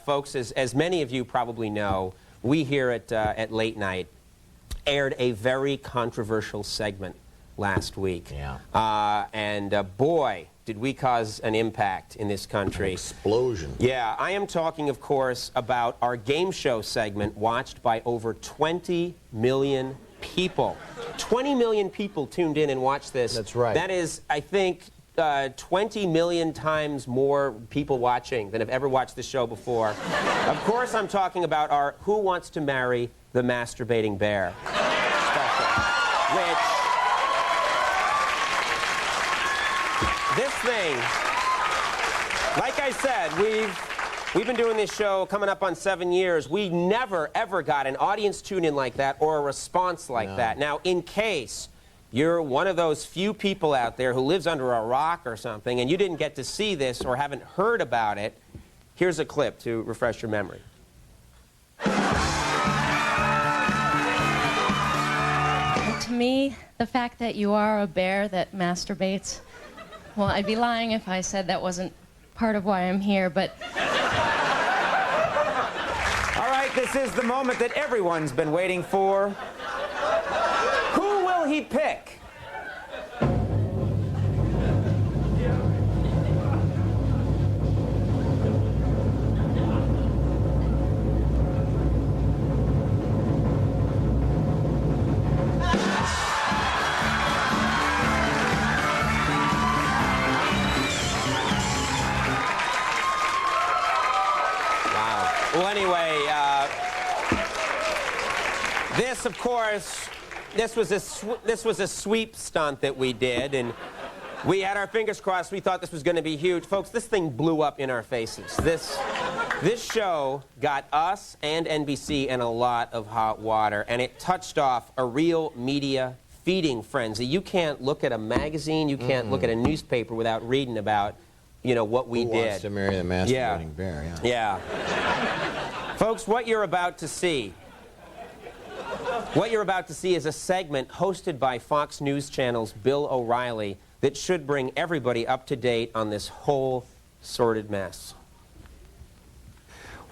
Folks, as many of you probably know, we here at Late Night aired a very controversial segment last week. Yeah. Boy, did we cause an impact in this country. An explosion. Yeah, I am talking, of course, about our game show segment watched by over 20 million people. 20 million people tuned in and watched this. That's right. That is, I think, 20 million times more people watching than have ever watched the show before. Of course, I'm talking about our Who Wants to Marry the Masturbating Bear special, which, this thing, like I said, we've been doing this show coming up on 7 years. We never, ever got an audience tune-in like that or a response like that. Now, in case you're one of those few people out there who lives under a rock or something and you didn't get to see this or haven't heard about it, here's a clip to refresh your memory. To me, the fact that you are a bear that masturbates, well, I'd be lying if I said that wasn't part of why I'm here, but... All right, this is the moment that everyone's been waiting for. Who will he pick? Well, anyway, this, of course, this was a sweep stunt that we did, and we had our fingers crossed. We thought this was going to be huge. Folks, this thing blew up in our faces. This show got us and NBC in a lot of hot water, and it touched off a real media feeding frenzy. You can't look at a magazine, you can't look at a newspaper without reading about, you know, what we did. Who Wants to Marry the Masturbating Bear, yeah. Folks, what you're about to see is a segment hosted by Fox News Channel's Bill O'Reilly that should bring everybody up to date on this whole sordid mess.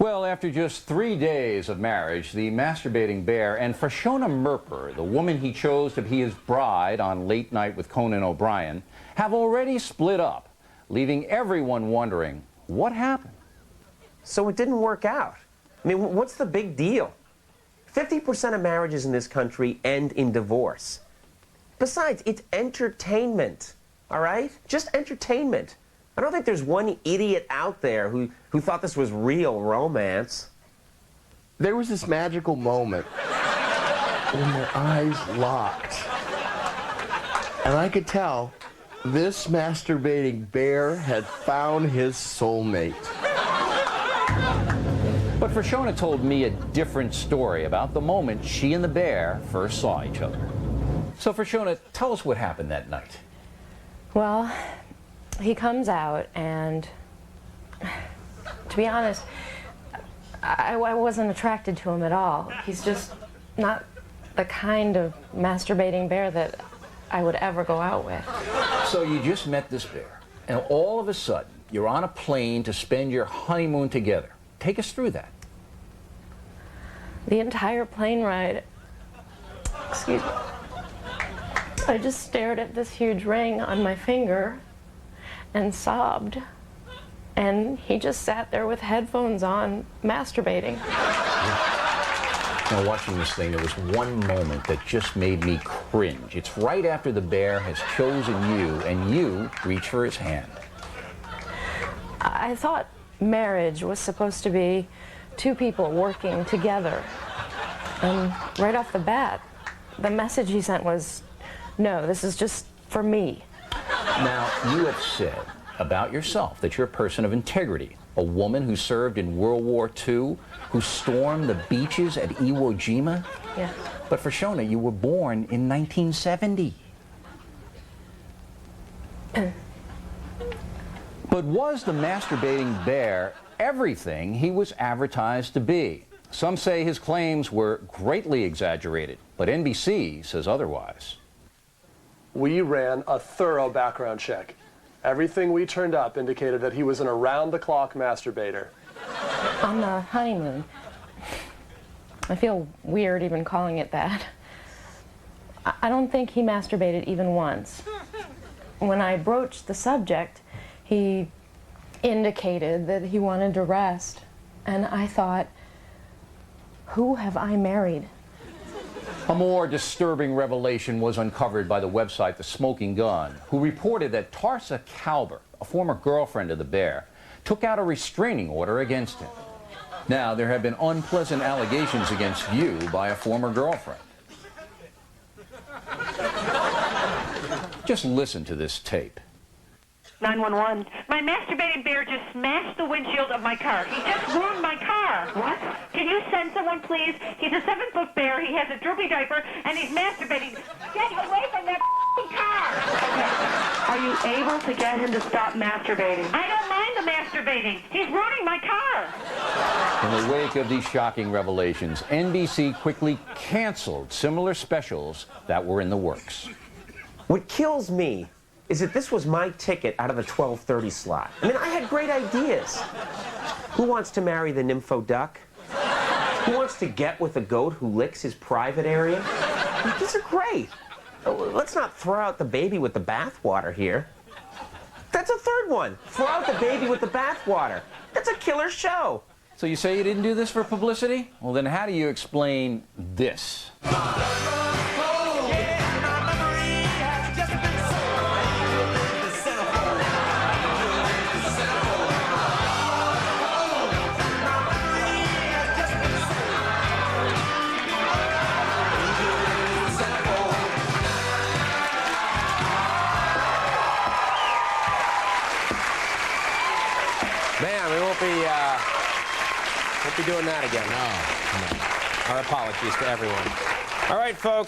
Well, after just 3 days of marriage, the masturbating bear and Freshona Merper, the woman he chose to be his bride on Late Night with Conan O'Brien, have already split up, leaving everyone wondering, what happened? So it didn't work out. I mean, what's the big deal? 50% of marriages in this country end in divorce. Besides, it's entertainment, all right? Just entertainment. I don't think there's one idiot out there who thought this was real romance. There was this magical moment when their eyes locked. And I could tell this masturbating bear had found his soulmate. But Freshona told me a different story about the moment she and the bear first saw each other. So Freshona, tell us what happened that night. Well, he comes out, and to be honest, I wasn't attracted to him at all. He's just not the kind of masturbating bear that I would ever go out with. So you just met this bear, and all of a sudden, you're on a plane to spend your honeymoon together. Take us through that. The entire plane ride, excuse me, I just stared at this huge ring on my finger and sobbed. And he just sat there with headphones on, masturbating. Now, watching this thing, there was one moment that just made me cringe. It's right after the bear has chosen you, and you reach for his hand. I thought marriage was supposed to be two people working together. And right off the bat, the message he sent was, no, this is just for me. Now, you have said about yourself that you're a person of integrity, a woman who served in World War II, who stormed the beaches at Iwo Jima. Yeah. But Freshona, you were born in 1970. But was the masturbating bear everything he was advertised to be? Some say his claims were greatly exaggerated, but NBC says otherwise. We ran a thorough background check. Everything we turned up indicated that he was an around-the-clock masturbator. On the honeymoon. I feel weird even calling it that. I don't think he masturbated even once. When I broached the subject, he indicated that he wanted to rest. And I thought, who have I married? A more disturbing revelation was uncovered by the website The Smoking Gun, who reported that Tarsa Calvert, a former girlfriend of the bear, took out a restraining order against him. Now, there have been unpleasant allegations against you by a former girlfriend. Just listen to this tape. 911. My masturbating bear just smashed the windshield of my car. He just ruined my car. What? Can you send someone, please? He's a 7-foot bear. He has a droopy diaper, and he's masturbating. Get away from that car! Okay. Are you able to get him to stop masturbating? I don't mind the masturbating. He's ruining my car. In the wake of these shocking revelations, NBC quickly canceled similar specials that were in the works. What kills me is that this was my ticket out of the 12:30 slot. I mean, I had great ideas. Who wants to marry the nympho duck? Who wants to get with a goat who licks his private area? I mean, these are great. Let's not throw out the baby with the bathwater here. That's a third one. Throw out the baby with the bathwater. That's a killer show. So you say you didn't do this for publicity? Well, then how do you explain this? Man, we won't be doing that again. No. Our apologies to everyone. All right, folks.